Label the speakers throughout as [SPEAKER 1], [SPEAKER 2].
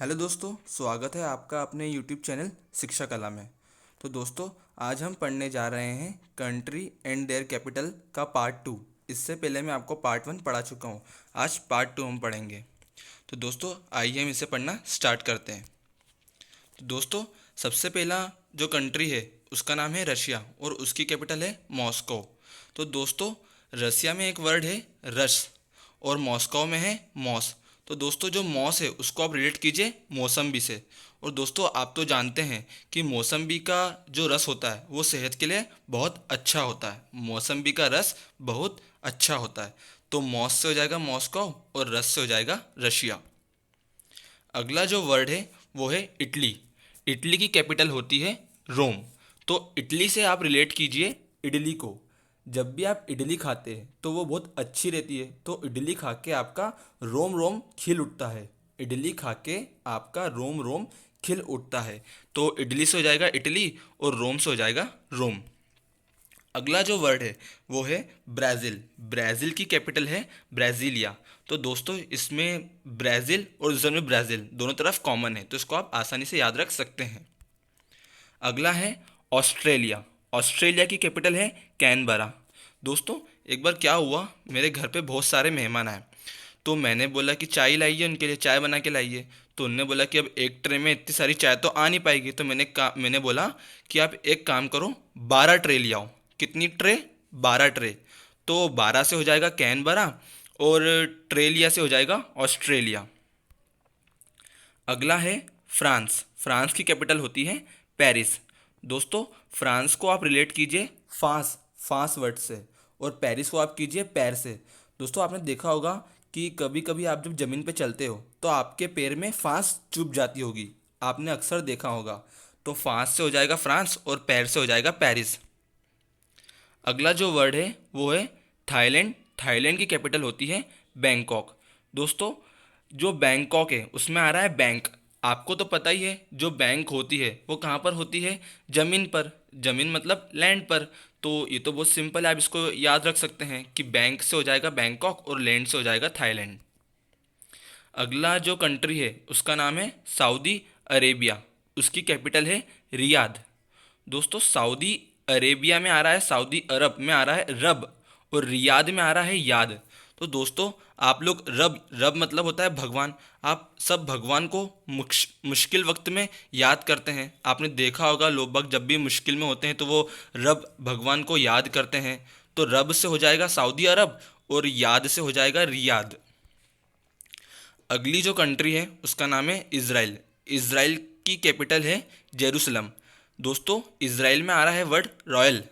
[SPEAKER 1] Hello दोस्तों, स्वागत है आपका अपने यूट्यूब चैनल शिक्षा कला में। तो दोस्तों, आज हम पढ़ने जा रहे हैं कंट्री एंड देयर कैपिटल का पार्ट 2। इससे पहले मैं आपको पार्ट 1 पढ़ा चुका हूँ। आज पार्ट 2 हम पढ़ेंगे। तो दोस्तों, आइए हम इसे पढ़ना स्टार्ट करते हैं। तो दोस्तों, सबसे पहला जो कंट्री है उसका नाम है रशिया और उसकी कैपिटल है मॉस्को। तो दोस्तों, रसिया में एक वर्ड है रस और मॉस्को में है मॉस। तो दोस्तों, जो मॉस है उसको आप रिलेट कीजिए मौसम्बी से। और दोस्तों, आप तो जानते हैं कि मौसम्बी का जो रस होता है वो सेहत के लिए बहुत अच्छा होता है। मौसम्बी का रस बहुत अच्छा होता है। तो मॉस से हो जाएगा मॉस्को और रस से हो जाएगा रशिया। अगला जो वर्ड है वो है इटली। इटली की कैपिटल होती है रोम। तो इटली से आप रिलेट कीजिए इडली को। जब भी आप इडली खाते हैं तो वो बहुत अच्छी रहती है। तो इडली खा के आपका रोम रोम खिल उठता है। इडली खा के आपका रोम रोम खिल उठता है। तो इडली से हो जाएगा इटली और रोम से हो जाएगा रोम। अगला जो वर्ड है वो है ब्राज़ील। ब्राज़ील की कैपिटल है ब्राज़ीलिया। तो दोस्तों, इसमें ब्राज़ील और दूसरे में ब्राज़ील दोनों तरफ कॉमन है, तो इसको आप आसानी से याद रख सकते हैं। अगला है ऑस्ट्रेलिया। ऑस्ट्रेलिया की कैपिटल है कैनबरा। दोस्तों, एक बार क्या हुआ, मेरे घर पे बहुत सारे मेहमान आए। तो मैंने बोला कि चाय लाइए, उनके लिए चाय बना के लाइए। तो उनने बोला कि अब एक ट्रे में इतनी सारी चाय तो आ नहीं पाएगी। तो मैंने बोला कि आप एक काम करो, 12 ट्रे ले आओ। कितनी ट्रे? 12 ट्रे। तो 12 से हो जाएगा कैनबरा और ट्रेलिया से हो जाएगा ऑस्ट्रेलिया। अगला है फ्रांस। फ्रांस की कैपिटल होती है पेरिस। दोस्तों, फ्रांस को आप रिलेट कीजिए फांस फांस वर्ड से और पेरिस को आप कीजिए पैर से। दोस्तों, आपने देखा होगा कि कभी कभी आप जब ज़मीन पे चलते हो तो आपके पैर में फांस चुभ जाती होगी। आपने अक्सर देखा होगा। तो फांस से हो जाएगा फ्रांस और पैर से हो जाएगा पेरिस। अगला जो वर्ड है वो है थाईलैंड। थाईलैंड की कैपिटल होती है बैंकॉक। दोस्तों, जो बैंकॉक है उसमें आ रहा है बैंक। आपको तो पता ही है जो बैंक होती है वो कहाँ पर होती है? ज़मीन पर। ज़मीन मतलब लैंड पर। तो ये तो बहुत सिंपल है, आप इसको याद रख सकते हैं कि बैंक से हो जाएगा बैंकॉक और लैंड से हो जाएगा थाईलैंड। अगला जो कंट्री है उसका नाम है सऊदी अरेबिया। उसकी कैपिटल है रियाद। दोस्तों, सऊदी अरेबिया में आ रहा है, सऊदी अरब में आ रहा है रब और रियाद में आ रहा है याद। तो दोस्तों, आप लोग रब रब मतलब होता है भगवान। आप सब भगवान को मुश्किल वक्त में याद करते हैं। आपने देखा होगा लोग बाग जब भी मुश्किल में होते हैं तो वो रब भगवान को याद करते हैं। तो रब से हो जाएगा सऊदी अरब और याद से हो जाएगा रियाद। अगली जो कंट्री है उसका नाम है इज़राइल। इज़राइल की कैपिटल है जेरूसलम। दोस्तों, इज़राइल में आ रहा है वर्ड रॉयल।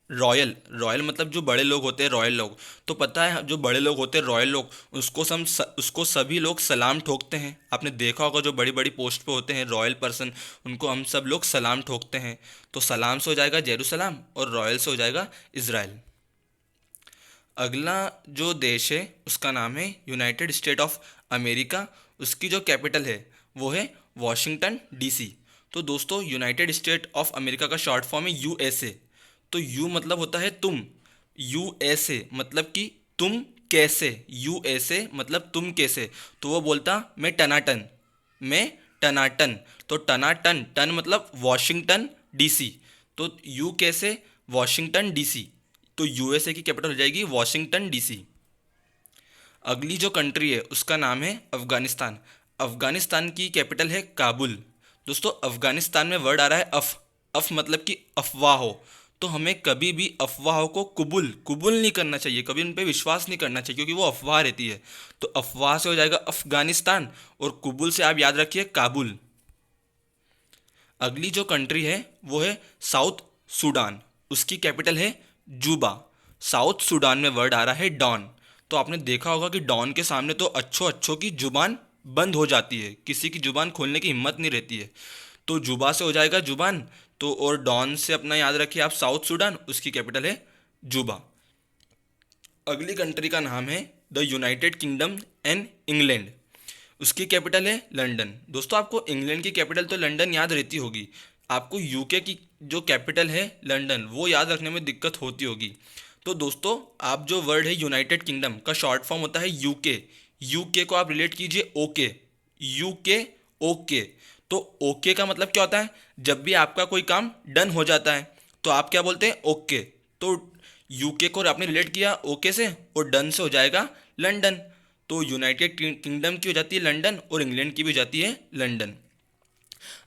[SPEAKER 1] रॉयल रॉयल मतलब जो बड़े लोग होते हैं, रॉयल लोग। तो पता है जो बड़े लोग होते हैं रॉयल लोग, उसको सभी लोग सलाम ठोकते हैं। आपने देखा होगा जो बड़ी बड़ी पोस्ट पे होते हैं रॉयल पर्सन, उनको हम सब लोग सलाम ठोकते हैं। तो सलाम से हो जाएगा जेरूसलम और रॉयल से हो जाएगा इज़राइल। अगला जो देश है उसका नाम है यूनाइटेड स्टेट ऑफ अमेरिका। उसकी जो कैपिटल है वो है वॉशिंगटन डीसी। तो दोस्तों, यूनाइटेड स्टेट ऑफ अमेरिका का शॉर्ट फॉर्म है यूएसए। तो यू मतलब होता है तुम, यूएसए मतलब कि तुम कैसे, यूएसए मतलब तुम कैसे। तो वो बोलता मैं टनाटन, मैं टनाटन। तो टनाटन टन मतलब वॉशिंगटन डीसी। तो यू कैसे वॉशिंगटन डीसी। तो यूएसए की कैपिटल हो जाएगी वॉशिंगटन डीसी। अगली जो कंट्री है उसका नाम है अफगानिस्तान। अफगानिस्तान की कैपिटल है काबुल। दोस्तों, अफगानिस्तान में वर्ड आ रहा है अफ। अफ मतलब कि अफवाह हो। तो हमें कभी भी अफवाहों को कुबुल कुबुल नहीं करना चाहिए, कभी उन पर विश्वास नहीं करना चाहिए क्योंकि वो अफवाह रहती है। तो अफवाह से हो जाएगा अफगानिस्तान और कुबुल से आप याद रखिए काबुल। अगली जो कंट्री है वो है साउथ सूडान। उसकी कैपिटल है जूबा। साउथ सूडान में वर्ड आ रहा है डॉन। तो आपने देखा होगा कि डॉन के सामने तो अच्छों अच्छों की जुबान बंद हो जाती है, किसी की जुबान खोलने की हिम्मत नहीं रहती है। तो जुबा से हो जाएगा जुबान। तो और डॉन से अपना याद रखिए आप साउथ सूडान, उसकी कैपिटल है जुबा। अगली कंट्री का नाम है the United kingdom and England. उसकी कैपिटल है लंदन। दोस्तों, आपको इंग्लैंड की कैपिटल तो लंदन याद रहती होगी, आपको यूके की जो कैपिटल है लंदन वो याद रखने में दिक्कत होती होगी। तो दोस्तों, आप जो वर्ड है यूनाइटेड किंगडम का शॉर्ट फॉर्म होता है यूके। यूके को आप रिलेट कीजिए ओके, यूके ओके। तो ओके का मतलब क्या होता है? जब भी आपका कोई काम डन हो जाता है तो आप क्या बोलते हैं? ओके। तो यूके को आपने रिलेट किया ओके से, और डन से हो जाएगा लंदन। तो यूनाइटेड किंगडम की हो जाती है लंदन, और इंग्लैंड की भी हो जाती है लंदन।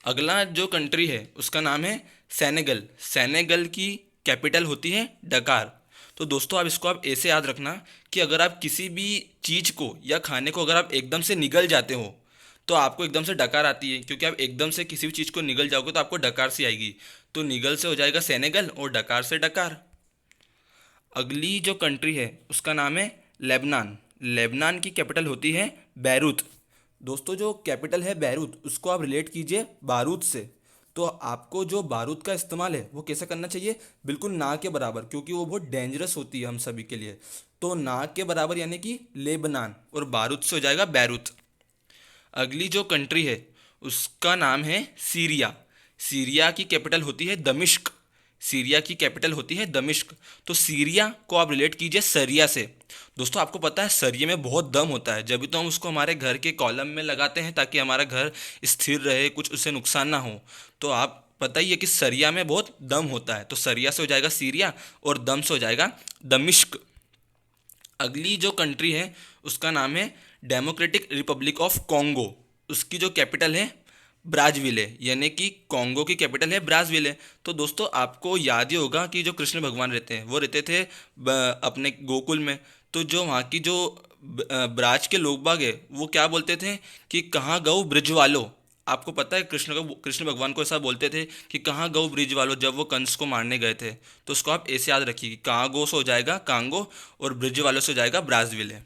[SPEAKER 1] अगला जो कंट्री है उसका नाम है सेनेगल। सेनेगल की कैपिटल होती है डकार। तो दोस्तों आप इसको आप ऐसे याद रखना कि अगर आप किसी भी चीज़ को या खाने को अगर आप एकदम से निगल जाते हो तो आपको एकदम से डकार आती है, क्योंकि आप एकदम से किसी भी चीज़ को निगल जाओगे तो आपको डकार सी आएगी। तो निगल से हो जाएगा सेनेगल, और डकार से डकार। अगली जो कंट्री है उसका नाम है लेबनान। लेबनान की कैपिटल होती है बैरूत। दोस्तों जो कैपिटल है बैरूत उसको आप रिलेट कीजिए बारूद से। तो आपको जो बारूद का इस्तेमाल है वो कैसे करना चाहिए? बिल्कुल ना के बराबर, क्योंकि वो बहुत डेंजरस होती है हम सभी के लिए। तो ना के बराबर यानी कि लेबनान, और बारूद से हो जाएगा बैरूत। अगली जो कंट्री है उसका नाम है सीरिया। सीरिया की कैपिटल होती है दमिश्क। सीरिया की कैपिटल होती है दमिश्क। तो सीरिया को आप रिलेट कीजिए सरिया से। दोस्तों आपको पता है सरिये में बहुत दम होता है, जब भी तो हम उसको हमारे घर के कॉलम में लगाते हैं ताकि हमारा घर स्थिर रहे, कुछ उससे नुकसान ना हो। तो आप पता ही है कि सरिया में बहुत दम होता है। तो सरिया से हो जाएगा सीरिया, और दम से हो जाएगा दमिश्क। अगली जो कंट्री है उसका नाम है डेमोक्रेटिक रिपब्लिक ऑफ कॉन्गो। उसकी जो कैपिटल है ब्राज़विले, यानी कि कॉन्गो की कैपिटल है ब्राज़विले। तो दोस्तों आपको याद ही होगा कि जो कृष्ण भगवान रहते हैं वो रहते थे अपने गोकुल में। तो जो वहाँ की जो ब्राज के लोग बाग है वो क्या बोलते थे कि कहाँ गऊ ब्रिज वालो। आपको पता है कृष्ण भगवान को ऐसा बोलते थे कि कहाँ गऊ ब्रिज वालो, जब वो कंस को मारने गए थे। तो उसको आप ऐसे याद रखिए कि कहाँ गो से हो जाएगा कांगो, और ब्रिज वालों से हो जाएगा ब्राज़विले।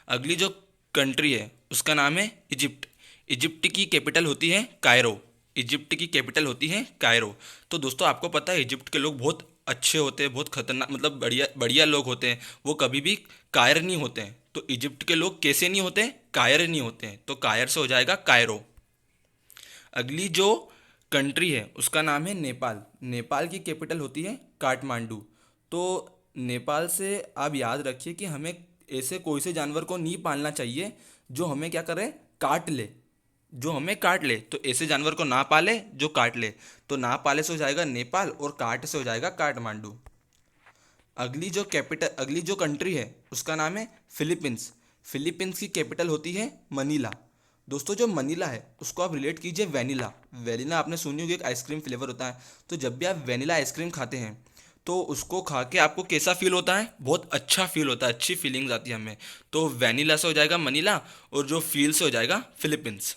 [SPEAKER 1] अगली जो कंट्री है उसका नाम है इजिप्ट। इजिप्ट की कैपिटल होती है कायरो। इजिप्ट की कैपिटल होती है कायरो। तो दोस्तों आपको पता है इजिप्ट के लोग बहुत अच्छे होते हैं, बहुत खतरनाक मतलब बढ़िया बढ़िया लोग होते हैं। वो कभी भी कायर नहीं होते हैं। तो इजिप्ट के लोग कैसे नहीं होते? कायर नहीं होते हैं। तो कायर से हो जाएगा कायरो। अगली जो कंट्री है उसका नाम है नेपाल। नेपाल की कैपिटल होती है काठमांडू। तो नेपाल से आप याद रखिए कि हमें ऐसे कोई से जानवर को नहीं पालना चाहिए जो हमें क्या करे, काट ले। जो हमें काट ले, तो ऐसे जानवर को ना पाले जो काट ले। तो ना पाले से हो जाएगा नेपाल, और काट से हो जाएगा काठमांडू। अगली जो कंट्री है उसका नाम है फिलीपींस। फिलीपींस की कैपिटल होती है मनीला। दोस्तों जो मनीला है उसको आप रिलेट कीजिए वेनिला। वेनिला आपने सुनी होगी, एक आइसक्रीम फ्लेवर होता है। तो जब भी आप वेनिला आइसक्रीम खाते हैं तो उसको खा के आपको कैसा फील होता है? बहुत अच्छा फील होता है, अच्छी फीलिंग्स आती है हमें। तो वेनिला से हो जाएगा मनीला, और जो फील से हो जाएगा फिलीपींस।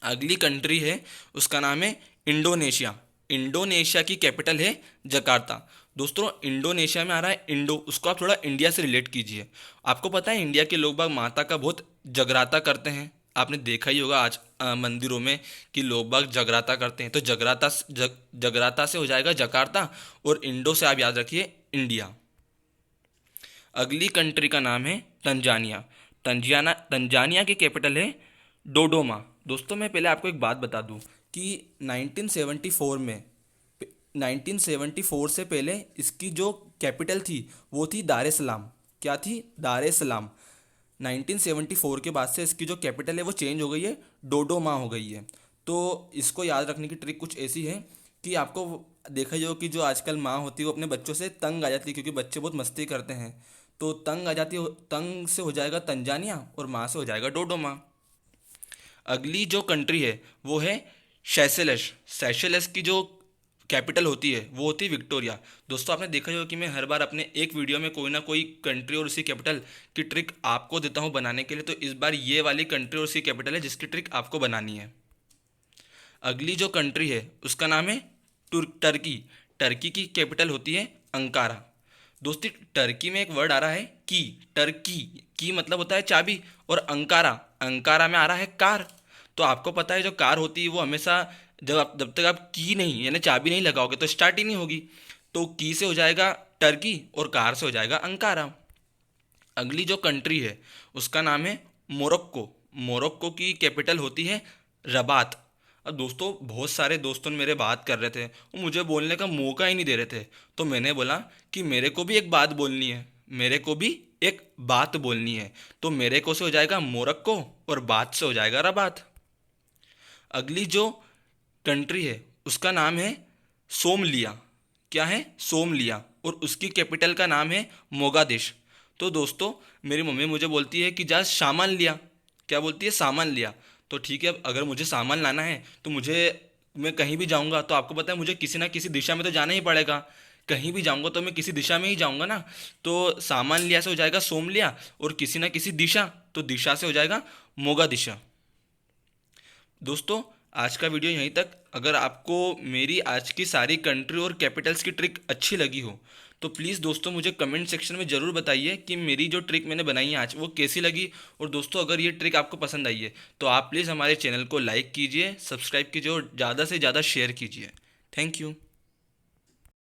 [SPEAKER 1] अगली कंट्री है उसका नाम है इंडोनेशिया। इंडोनेशिया की कैपिटल है जकार्ता। दोस्तों इंडोनेशिया में आ रहा है इंडो, उसको आप थोड़ा इंडिया से रिलेट कीजिए। आपको पता है इंडिया के लोग बाग माता का बहुत जगराता करते हैं। आपने देखा ही होगा आज मंदिरों में कि लोग बाग जगराता करते हैं। तो जगराता से हो जाएगा जकार्ता, और इंडो से आप याद रखिए इंडिया। अगली कंट्री का नाम है तंजानिया। तंजानिया की कैपिटल है डोडोमा। दोस्तों मैं पहले आपको एक बात बता दूं कि 1974 में 1974 से पहले इसकी जो कैपिटल थी वो थी दार एस सलाम। क्या थी? दार एस सलाम। 1974 के बाद से इसकी जो कैपिटल है वो चेंज हो गई है, डोडोमा हो गई है। तो इसको याद रखने की ट्रिक कुछ ऐसी है कि आपको देखा ही हो कि जो आजकल माँ होती है वो अपने बच्चों से तंग आ जाती है, क्योंकि बच्चे बहुत मस्ती करते हैं। तो तंग आ जाती है, तंग से हो जाएगा तंजानिया, और माँ से हो जाएगा डोडोमा। अगली जो कंट्री है वो है सेशेल्स। सेशेल्स की जो कैपिटल होती है वो होती है विक्टोरिया। दोस्तों आपने देखा ही होगा कि मैं हर बार अपने एक वीडियो में कोई ना कोई कंट्री और उसी कैपिटल की ट्रिक आपको देता हूँ बनाने के लिए। तो इस बार ये वाली कंट्री और उसी कैपिटल है जिसकी ट्रिक आपको बनानी है। अगली जो कंट्री है उसका नाम है टर्की। टर्की की कैपिटल होती है अंकारा। दोस्ती टर्की में एक वर्ड आ रहा है की। टर्की की मतलब होता है चाबी, और अंकारा अंकारा में आ रहा है कार। तो आपको पता है जो कार होती है वो हमेशा जब तक आप की नहीं यानी चाबी नहीं लगाओगे तो स्टार्ट ही नहीं होगी। तो की से हो जाएगा टर्की, और कार से हो जाएगा अंकारा। अगली जो कंट्री है उसका नाम है मोरक्को। मोरक्को की कैपिटल होती है रबात। अब दोस्तों बहुत सारे दोस्तों ने मेरे बात कर रहे थे, वो मुझे बोलने का मौका ही नहीं दे रहे थे। तो मैंने बोला कि मेरे को भी एक बात बोलनी है, मेरे को भी एक बात बोलनी है। तो मेरे को से हो जाएगा मोरक्को, और बात से हो जाएगा रबात। अगली जो कंट्री है उसका नाम है सोमलिया। क्या है? सोमलिया। और उसकी कैपिटल का नाम है मोगादिश। तो दोस्तों, मेरी मम्मी मुझे बोलती है कि जा सामान लिया। क्या बोलती है? सामान लिया। तो ठीक है, अगर मुझे सामान लाना है तो मैं कहीं भी जाऊंगा तो आपको पता है मुझे किसी ना किसी दिशा में तो जाना ही पड़ेगा। कहीं भी जाऊंगा तो मैं किसी दिशा में ही जाऊंगा ना। तो सामान लिया से हो जाएगा सोम लिया, और किसी ना किसी दिशा, तो दिशा से हो जाएगा मोगा दिशा। दोस्तों, आज का वीडियो यहीं तक। अगर आपको मेरी आज की सारी कंट्री और कैपिटल्स की ट्रिक अच्छी लगी हो तो प्लीज़ दोस्तों मुझे कमेंट सेक्शन में ज़रूर बताइए कि मेरी जो ट्रिक मैंने बनाई है आज वो कैसी लगी। और दोस्तों, अगर ये ट्रिक आपको पसंद आई है तो आप प्लीज़ हमारे चैनल को लाइक कीजिए, सब्सक्राइब कीजिए और ज़्यादा से ज़्यादा शेयर कीजिए। Thank you.